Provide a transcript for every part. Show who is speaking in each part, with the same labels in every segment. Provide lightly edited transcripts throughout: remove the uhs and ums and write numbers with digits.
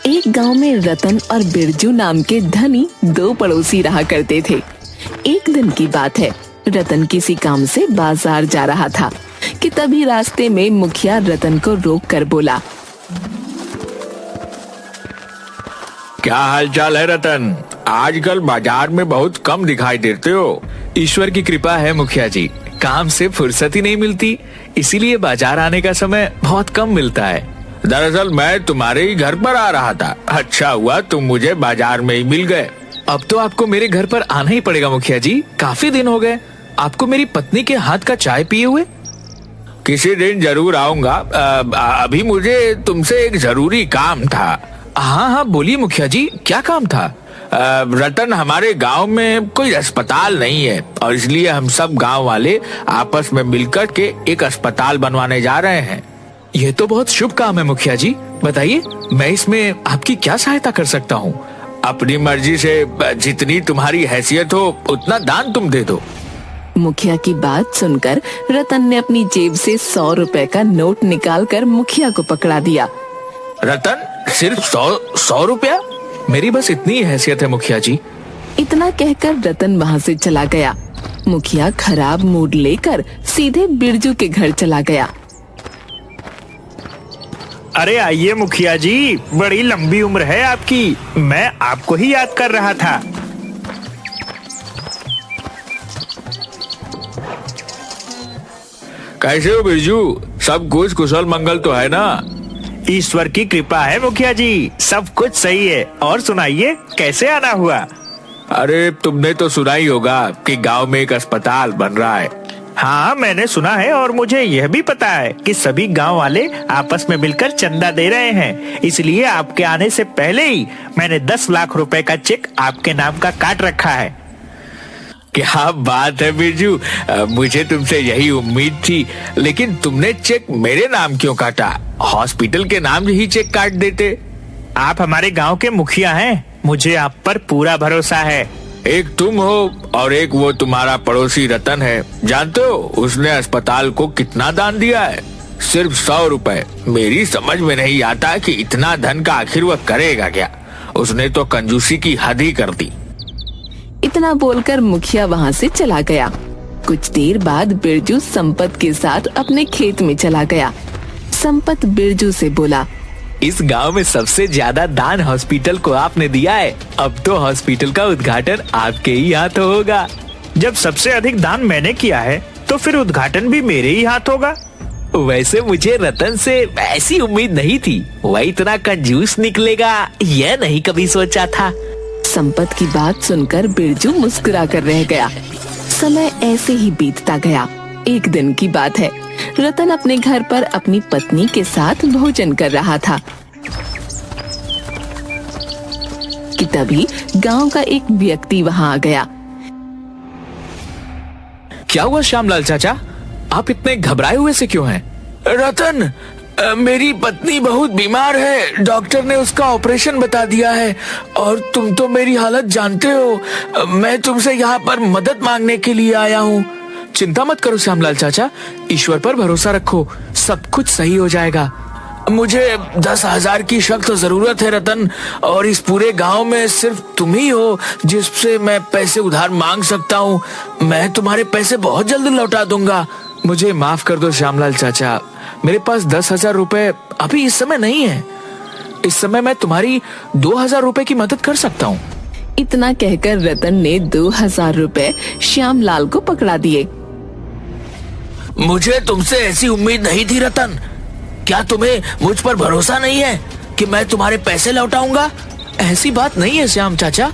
Speaker 1: एक गांव में रतन और बिरजू नाम के धनी दो पड़ोसी रहा करते थे। एक दिन की बात है, रतन किसी काम से बाजार जा रहा था कि तभी रास्ते में मुखिया रतन को रोक कर बोला,
Speaker 2: क्या हालचाल है रतन? आजकल बाजार में बहुत कम दिखाई देते हो।
Speaker 3: ईश्वर की कृपा है मुखिया जी, काम से फुर्सत ही नहीं मिलती, इसीलिए बाजार आने का समय बहुत कम मिलता है।
Speaker 2: दरअसल मैं तुम्हारे ही घर पर आ रहा था। अच्छा हुआ तुम मुझे बाजार में ही मिल गए।
Speaker 3: अब तो आपको मेरे घर पर आना ही पड़ेगा मुखिया जी, काफी दिन हो गए आपको मेरी पत्नी के हाथ का चाय पिए हुए।
Speaker 2: किसी दिन जरूर आऊंगा। अभी मुझे तुमसे एक जरूरी काम था।
Speaker 3: हाँ हाँ बोलिए मुखिया जी, क्या काम था?
Speaker 2: रतन, हमारे गांव में कोई अस्पताल नहीं है और इसलिए हम सब गांव वाले आपस में मिलकर के एक अस्पताल बनवाने जा रहे हैं।
Speaker 3: ये तो बहुत शुभ काम है मुखिया जी, बताइए मैं इसमें आपकी क्या सहायता कर सकता हूँ?
Speaker 2: अपनी मर्जी से जितनी तुम्हारी हैसियत हो उतना दान तुम दे दो।
Speaker 1: मुखिया की बात सुनकर रतन ने अपनी जेब से 100 रुपए का नोट निकालकर मुखिया को पकड़ा दिया।
Speaker 2: रतन, सिर्फ 100 रुपया?
Speaker 3: मेरी बस इतनी ही हैसियत है मुखिया जी।
Speaker 1: इतना कहकर रतन वहाँ से चला गया। मुखिया खराब मूड लेकर सीधे बिरजू के घर चला गया।
Speaker 4: अरे आइए मुखिया जी, बड़ी लंबी उम्र है आपकी, मैं आपको ही याद कर रहा था।
Speaker 2: कैसे हो बिरजू? सब कुछ कुशल मंगल तो है ना?
Speaker 4: ईश्वर की कृपा है मुखिया जी, सब कुछ सही है। और सुनाइए, कैसे आना हुआ?
Speaker 2: अरे तुमने तो सुना ही होगा कि गांव में एक अस्पताल बन रहा है।
Speaker 4: हाँ मैंने सुना है और मुझे यह भी पता है कि सभी गांव वाले आपस में मिलकर चंदा दे रहे हैं, इसलिए आपके आने से पहले ही मैंने 10 लाख रुपए का चेक आपके नाम का काट रखा है।
Speaker 2: क्या बात है बिरजू, मुझे तुमसे यही उम्मीद थी, लेकिन तुमने चेक मेरे नाम क्यों काटा? हॉस्पिटल के नाम ही चेक काट देते।
Speaker 4: आप हमारे गांव के मुखिया हैं, मुझे आप पर पूरा भरोसा है।
Speaker 2: एक तुम हो और एक वो तुम्हारा पड़ोसी रतन है। जानते हो उसने अस्पताल को कितना दान दिया है? सिर्फ 100 रुपए। मेरी समझ में नहीं आता कि इतना धन का आखिर वह करेगा क्या। उसने तो कंजूसी की हद ही कर दी।
Speaker 1: इतना बोलकर मुखिया वहाँ से चला गया। कुछ देर बाद बिरजू संपत के साथ अपने खेत में चला गया। संपत बिरजू से बोला,
Speaker 3: इस गांव में सबसे ज्यादा दान हॉस्पिटल को आपने दिया है, अब तो हॉस्पिटल का उद्घाटन आपके ही हाथ होगा।
Speaker 4: जब सबसे अधिक दान मैंने किया है तो फिर उद्घाटन भी मेरे ही हाथ होगा।
Speaker 3: वैसे मुझे रतन से ऐसी उम्मीद नहीं थी, वह इतना कंजूस निकलेगा यह नहीं कभी सोचा था।
Speaker 1: संपत की बात सुनकर बिरजू मुस्कुरा कर रह गया। समय ऐसे ही बीतता गया। एक दिन की बात है, रतन अपने घर पर अपनी पत्नी के साथ भोजन कर रहा था कि तभी गांव का एक व्यक्ति वहां आ गया।
Speaker 3: क्या हुआ श्यामलाल चाचा, आप इतने घबराए हुए से क्यों हैं?
Speaker 2: रतन, मेरी पत्नी बहुत बीमार है, डॉक्टर ने उसका ऑपरेशन बता दिया है और तुम तो मेरी हालत जानते हो। मैं तुमसे यहाँ पर मदद मांगने के लिए आया हूँ।
Speaker 3: चिंता मत करो श्यामलाल चाचा, ईश्वर पर भरोसा रखो, सब कुछ सही हो जाएगा।
Speaker 2: मुझे 10,000 की सख्त जरूरत है रतन, और इस पूरे गांव में सिर्फ तुम ही हो जिससे मैं पैसे उधार मांग सकता हूँ। मैं तुम्हारे पैसे बहुत जल्द लौटा दूंगा।
Speaker 3: मुझे माफ कर दो श्यामलाल चाचा, मेरे पास 10,000 रुपए अभी इस समय नहीं है। इस समय मैं तुम्हारी 2,000 रुपए की मदद कर सकता हूँ।
Speaker 1: इतना कहकर रतन ने 2,000 रुपए श्यामलाल को पकड़ा दिए।
Speaker 2: मुझे तुमसे ऐसी उम्मीद नहीं थी रतन। क्या तुम्हें मुझ पर भरोसा नहीं है कि मैं तुम्हारे पैसे लौटाऊंगा?
Speaker 3: ऐसी बात नहीं है श्याम चाचा,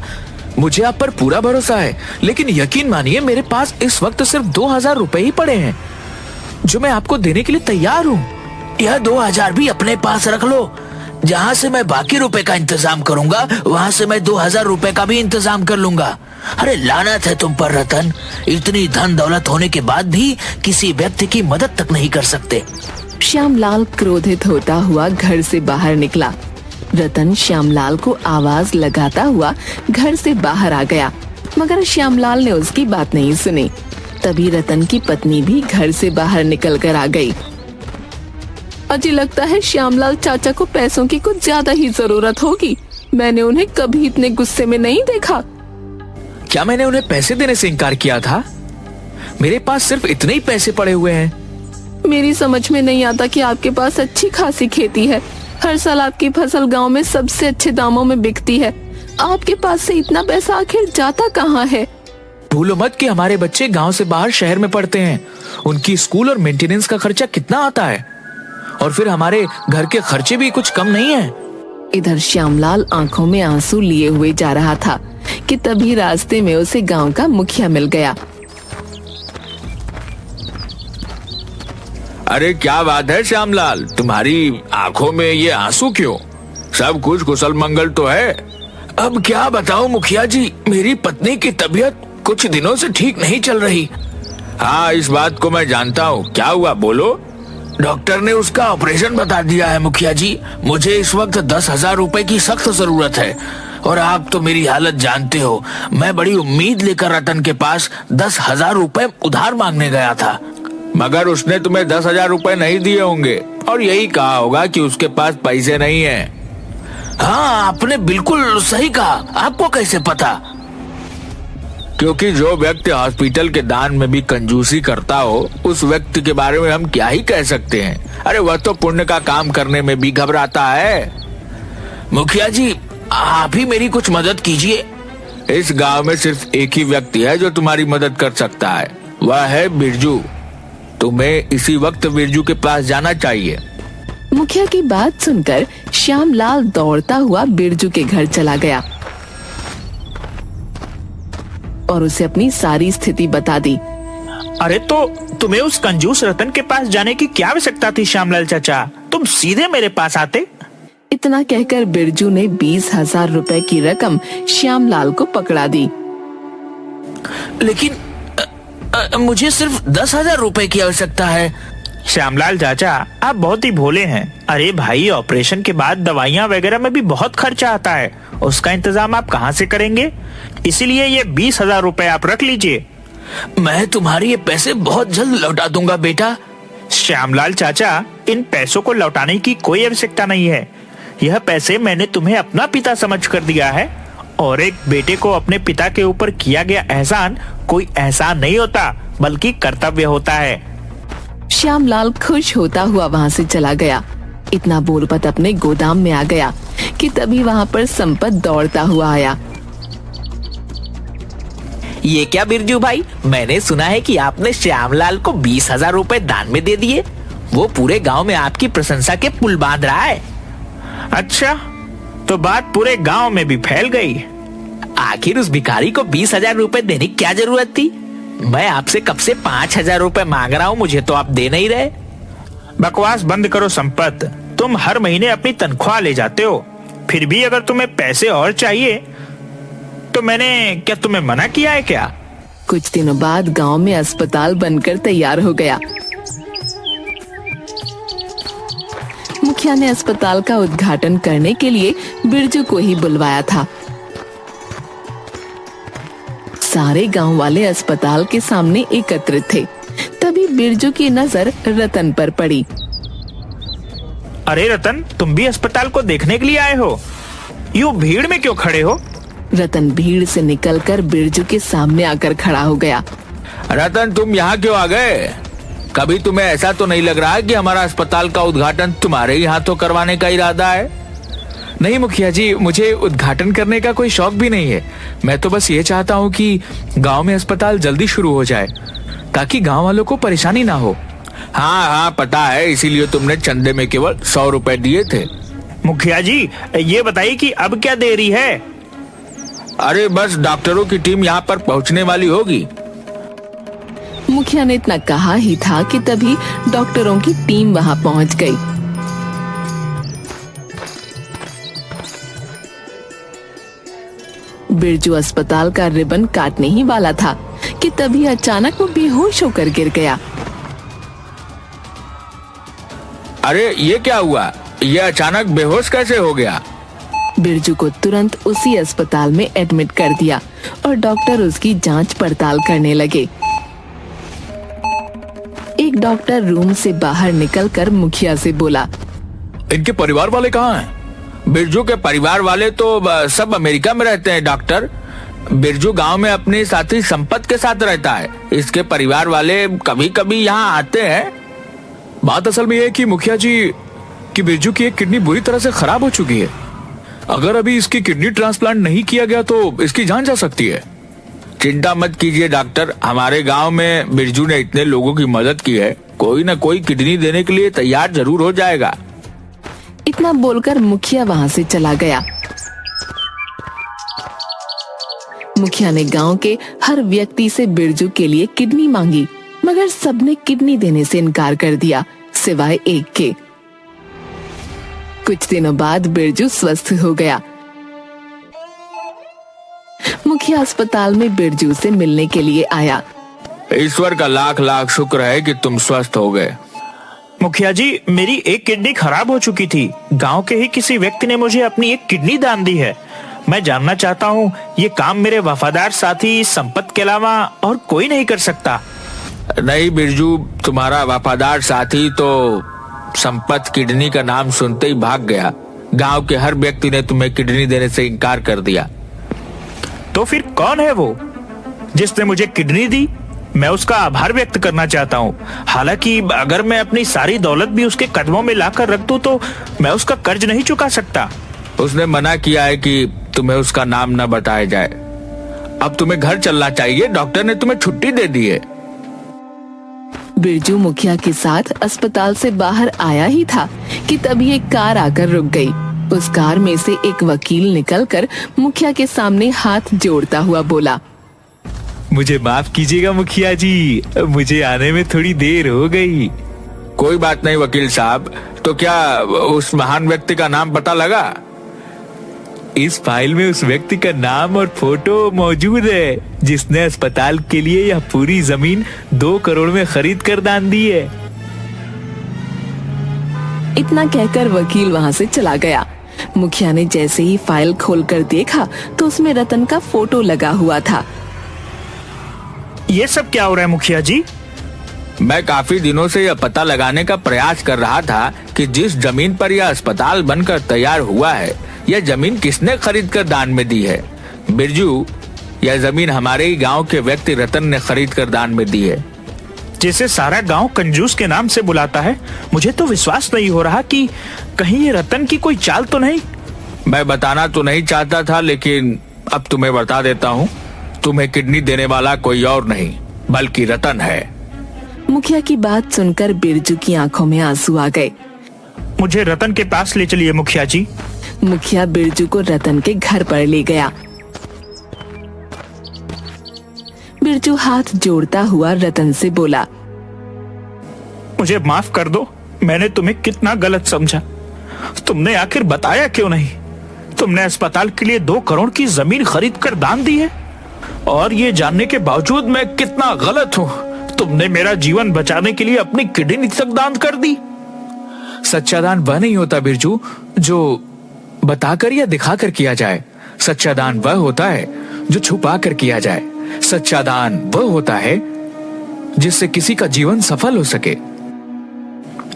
Speaker 3: मुझे आप पर पूरा भरोसा है, लेकिन यकीन मानिए मेरे पास इस वक्त सिर्फ 2,000 रुपए ही पड़े हैं जो मैं आपको देने के लिए तैयार हूँ।
Speaker 2: यह 2,000 भी अपने पास रख लो। जहाँ से मैं बाकी रुपए का इंतजाम करूंगा वहाँ से मैं 2,000 रुपए का भी इंतजाम कर लूंगा। अरे लानत है तुम पर रतन, इतनी धन दौलत होने के बाद भी किसी व्यक्ति की मदद तक नहीं कर सकते।
Speaker 1: श्यामलाल क्रोधित होता हुआ घर से बाहर निकला। रतन श्यामलाल को आवाज लगाता हुआ घर से बाहर आ गया, मगर श्यामलाल ने उसकी बात नहीं सुनी। तभी रतन की पत्नी भी घर से बाहर निकल कर आ गई। अजी लगता है श्यामलाल चाचा को पैसों की कुछ ज्यादा ही जरूरत होगी। मैंने उन्हें कभी इतने गुस्से में नहीं देखा।
Speaker 3: क्या मैंने उन्हें पैसे देने से इनकार किया था? मेरे पास सिर्फ इतने ही पैसे पड़े हुए हैं।
Speaker 1: मेरी समझ में नहीं आता कि आपके पास अच्छी खासी खेती है। हर साल आपकी फसल गांव में सबसे अच्छे दामों में बिकती है। आपके पास से इतना पैसा आखिर जाता कहाँ है?
Speaker 3: भूलो मत कि हमारे बच्चे गांव से बाहर शहर में पढ़ते हैं। उनकी स्कूल और मेंटेनेंस का खर्चा कितना आता है, और फिर हमारे घर के खर्चे भी कुछ कम नहीं है।
Speaker 1: इधर श्यामलाल आंखों में आंसू लिए हुए जा रहा था कि तभी रास्ते में उसे गांव का मुखिया मिल गया।
Speaker 2: अरे क्या बात है श्यामलाल, तुम्हारी आंखों में ये आंसू क्यों? सब कुछ कुशल मंगल तो है?
Speaker 3: अब क्या बताऊं मुखिया जी, मेरी पत्नी की तबीयत कुछ दिनों से ठीक नहीं चल रही।
Speaker 2: हाँ, इस बात को मैं जानता हूँ। क्या हुआ, बोलो।
Speaker 3: डॉक्टर ने उसका ऑपरेशन बता दिया है मुखिया जी। मुझे इस वक्त 10,000 रुपए की सख्त जरूरत है, और आप तो मेरी हालत जानते हो। मैं बड़ी उम्मीद लेकर रतन के पास 10,000 रुपए उधार मांगने गया था।
Speaker 2: मगर उसने तुम्हें 10,000 रुपए नहीं दिए होंगे और यही कहा होगा कि उसके पास पैसे नहीं है।
Speaker 3: हाँ, आपने बिल्कुल सही कहा। आपको कैसे पता?
Speaker 2: क्योंकि जो व्यक्ति हॉस्पिटल के दान में भी कंजूसी करता हो, उस व्यक्ति के बारे में हम क्या ही कह सकते हैं। अरे वह तो पुण्य का काम करने में भी घबराता है।
Speaker 3: मुखिया जी, आप ही मेरी कुछ मदद कीजिए।
Speaker 2: इस गांव में सिर्फ एक ही व्यक्ति है जो तुम्हारी मदद कर सकता है, वह है बिरजू। तुम्हें इसी वक्त बिरजू के पास जाना चाहिए।
Speaker 1: मुखिया की बात सुनकर श्यामलाल दौड़ता हुआ बिरजू के घर चला गया और उसे अपनी सारी स्थिति बता दी।
Speaker 4: अरे तो तुम्हें उस कंजूस रतन के पास जाने की क्या आवश्यकता थी श्यामलाल चाचा? तुम सीधे मेरे पास आते।
Speaker 1: इतना कहकर बिरजू ने 20,000 रुपए की रकम श्यामलाल को पकड़ा दी।
Speaker 3: लेकिन मुझे सिर्फ 10,000 रुपए की आवश्यकता है।
Speaker 4: श्यामलाल चाचा, आप बहुत ही भोले हैं। अरे भाई, ऑपरेशन के बाद दवाइयाँ वगैरह में भी बहुत खर्चा आता है, उसका इंतजाम आप कहाँ से करेंगे? इसीलिए ये 20,000 रुपए आप रख लीजिए।
Speaker 3: मैं तुम्हारे ये पैसे बहुत जल्द लौटा दूंगा बेटा।
Speaker 4: श्यामलाल चाचा, इन पैसों को लौटाने की कोई आवश्यकता नहीं है। यह पैसे मैंने तुम्हें अपना पिता समझ कर दिया है, और एक बेटे को अपने पिता के ऊपर किया गया एहसान कोई एहसान नहीं होता, बल्कि कर्तव्य होता है।
Speaker 1: श्यामलाल खुश होता हुआ वहाँ से चला गया। इतना बोलपत अपने गोदाम में आ गया कि तभी वहाँ पर संपत दौड़ता हुआ आया।
Speaker 3: ये क्या बिरजू भाई, मैंने सुना है कि आपने श्यामलाल को 20,000 रुपए दान में दे दिए। वो पूरे गांव में आपकी प्रशंसा के पुल बांध रहा है।
Speaker 4: अच्छा, तो बात पूरे गांव में भी फैल गई।
Speaker 3: आखिर उस भिखारी को 20,000 रुपए देने की क्या जरूरत थी? मैं आपसे कब से 5,000 रुपए मांग रहा हूँ, मुझे तो आप दे नहीं रहे।
Speaker 4: बकवास बंद करो संपत। तुम हर महीने अपनी तनख्वाह ले जाते हो, फिर भी अगर तुम्हें पैसे और चाहिए तो मैंने क्या तुम्हें मना किया है क्या?
Speaker 1: कुछ दिनों बाद गांव में अस्पताल बनकर तैयार हो गया। मुखिया ने अस्पताल का उद्घाटन करने के लिए बिरजू को ही बुलवाया था। सारे गांव वाले अस्पताल के सामने एकत्रित थे। तभी बिरजू की नजर रतन पर पड़ी।
Speaker 4: अरे रतन, तुम भी अस्पताल को देखने के लिए आए हो? यूं भीड़ में क्यों खड़े हो?
Speaker 1: रतन भीड़ से निकलकर बिरजू के सामने आकर खड़ा हो गया।
Speaker 2: रतन, तुम यहाँ क्यों आ गए? कभी तुम्हें ऐसा तो नहीं लग रहा कि हमारा अस्पताल का उद्घाटन तुम्हारे ही हाथों करवाने का इरादा है?
Speaker 3: नहीं मुखिया जी, मुझे उद्घाटन करने का कोई शौक भी नहीं है। मैं तो बस ये चाहता हूँ कि गांव में अस्पताल जल्दी शुरू हो जाए, ताकि गांव वालों को परेशानी ना हो।
Speaker 2: हाँ हाँ, पता है, इसीलिए तुमने चंदे में केवल 100 रुपए दिए थे।
Speaker 4: मुखिया जी, ये बताइए कि अब क्या देरी है?
Speaker 2: अरे बस डॉक्टरों की टीम यहाँ पर पहुँचने वाली होगी।
Speaker 1: मुखिया ने इतना कहा ही था कि तभी डॉक्टरों की टीम वहां पहुंच गई। बिरजू अस्पताल का रिबन काटने ही वाला था कि तभी अचानक वो बेहोश होकर गिर गया।
Speaker 2: अरे ये क्या हुआ? ये अचानक बेहोश कैसे हो गया?
Speaker 1: बिरजू को तुरंत उसी अस्पताल में एडमिट कर दिया और डॉक्टर उसकी जांच पड़ताल करने लगे। एक एक डॉक्टर रूम से बाहर निकलकर मुखिया से बोला,
Speaker 2: इनके परिवार वाले कहाँ हैं? बिरजू के परिवार वाले तो सब अमेरिका में रहते हैं डॉक्टर। बिरजू गांव में अपने साथी संपत के साथ रहता है। इसके परिवार वाले कभी कभी यहाँ आते हैं। बात असल में यह है कि मुखिया जी कि बिरजू की एक किडनी बुरी तरह से खराब हो चुकी है। अगर अभी इसकी किडनी ट्रांसप्लांट नहीं किया गया तो इसकी जान जा सकती है। चिंता मत कीजिए डॉक्टर, हमारे गांव में बिरजू ने इतने लोगों की मदद की है, कोई न कोई किडनी देने के लिए तैयार जरूर हो जाएगा।
Speaker 1: इतना बोलकर मुखिया वहां से चला गया। मुखिया ने गांव के हर व्यक्ति से बिरजू के लिए किडनी मांगी, मगर सबने किडनी देने से इनकार कर दिया, सिवाय एक के। कुछ दिनों बाद बिरजू स्वस्थ हो गया। मुखिया अस्पताल में बिरजू से मिलने के लिए आया।
Speaker 2: ईश्वर का लाख लाख शुक्र है कि तुम स्वस्थ हो गए।
Speaker 4: मुखिया जी, मेरी एक किडनी खराब हो चुकी थी। गांव के ही किसी व्यक्ति ने मुझे अपनी एक किडनी दान दी है। मैं जानना चाहता हूँ, ये काम मेरे वफादार साथी संपत के अलावा और कोई नहीं कर सकता।
Speaker 2: नहीं बिरजू, तुम्हारा वफादार साथी तो संपत किडनी का नाम सुनते ही भाग गया। गांव के हर व्यक्ति ने तुम्हें किडनी देने से इनकार कर दिया।
Speaker 4: तो फिर कौन है वो जिसने मुझे किडनी दी? मैं उसका आभार व्यक्त करना चाहता हूँ। हालांकि अगर मैं अपनी सारी दौलत भी उसके कदमों में लाकर रख दूं तो मैं उसका कर्ज नहीं चुका सकता।
Speaker 2: उसने मना किया है कि तुम्हें उसका नाम न बताया जाए। अब तुम्हें घर चलना चाहिए, डॉक्टर ने तुम्हें छुट्टी दे दी है।
Speaker 1: बिरजू मुखिया के साथ अस्पताल से बाहर आया ही था कि तभी एक कार आकर रुक गई। उस कार में से एक वकील निकलकर मुखिया के सामने हाथ जोड़ता हुआ बोला,
Speaker 4: मुझे माफ कीजिएगा मुखिया जी, मुझे आने में थोड़ी देर हो गई।
Speaker 2: कोई बात नहीं वकील साहब, तो क्या उस महान व्यक्ति का नाम पता लगा?
Speaker 4: इस फाइल में उस व्यक्ति का नाम और फोटो मौजूद है जिसने अस्पताल के लिए यह पूरी जमीन 2 करोड़ में खरीद कर दान दी है।
Speaker 1: इतना कहकर वकील वहां से चला गया। मुखिया ने जैसे ही फाइल खोलकर देखा तो उसमें रतन का फोटो लगा हुआ था।
Speaker 4: ये सब क्या हो रहा है मुखिया जी?
Speaker 2: मैं काफी दिनों से यह पता लगाने का प्रयास कर रहा था कि जिस जमीन पर यह अस्पताल बनकर तैयार हुआ है, यह जमीन किसने खरीद कर दान में दी है। बिरजू, यह जमीन हमारे ही गांव के व्यक्ति रतन ने खरीद कर दान में दी है।
Speaker 4: जिसे सारा गांव कंजूस के नाम से बुलाता है, मुझे तो विश्वास नहीं हो रहा कि कहीं ये रतन की कोई चाल तो नहीं।
Speaker 2: मैं बताना तो नहीं चाहता था, लेकिन अब तुम्हें बता देता हूँ। तुम्हें किडनी देने वाला कोई और नहीं बल्कि रतन है।
Speaker 1: मुखिया की बात सुनकर बिरजू की आंखों में आंसू आ गए।
Speaker 4: मुझे रतन के पास ले चलिए मुखिया जी।
Speaker 1: मुखिया बिरजू को रतन के घर पर ले गया। बिरजू हाथ जोड़ता हुआ रतन से बोला,
Speaker 4: मुझे माफ कर दो, मैंने तुम्हें कितना गलत समझा। तुमने आखिर बताया क्यों नहीं? तुमने अस्पताल के लिए 2 करोड़ की जमीन खरीद कर दान दी है, और ये जानने के बावजूद मैं कितना गलत हूँ। तुमने मेरा जीवन बचाने के लिए अपनी किडनी तक दान कर दी।
Speaker 3: सच्चा दान वह नहीं होता बिरजू जो बताकर या दिखाकर किया जाए। सच्चा दान वह होता है जो छुपा कर किया जाए। सच्चा दान वह होता है जिससे किसी का जीवन सफल हो सके।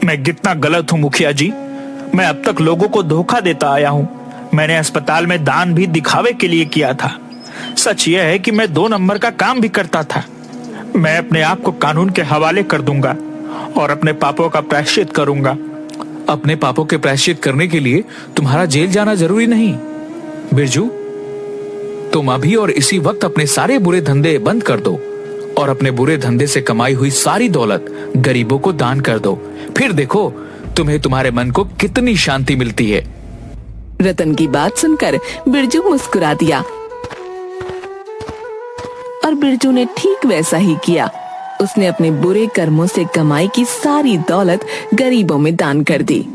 Speaker 4: मैं कितना गलत हूँ मुखिया जी। मैं अब तक लोगों को धोखा देता आया हूँ। मैंने अस्पताल में दान भी दिखावे के लिए किया था। सच यह है कि मैं 2 नंबर का काम भी करता था। मैं अपने आप को कानून के हवाले कर दूंगा और अपने पापों का प्रायश्चित करूंगा।
Speaker 3: अपने पापों के प्रायश्चित करने के लिए तुम्हारा जेल जाना जरूरी नहीं बिरजू। तुम अभी और इसी वक्त अपने सारे बुरे धंधे बंद कर दो और अपने बुरे धंधे से कमाई हुई सारी दौलत गरीबों को दान कर दो। फिर देखो तुम्हें तुम्हारे मन को कितनी शांति मिलती है।
Speaker 1: रतन की बात सुनकर बिरजू मुस्कुरा दिया और बिरजू ने ठीक वैसा ही किया। उसने अपने बुरे कर्मों से कमाई की सारी दौलत गरीबों में दान कर दी।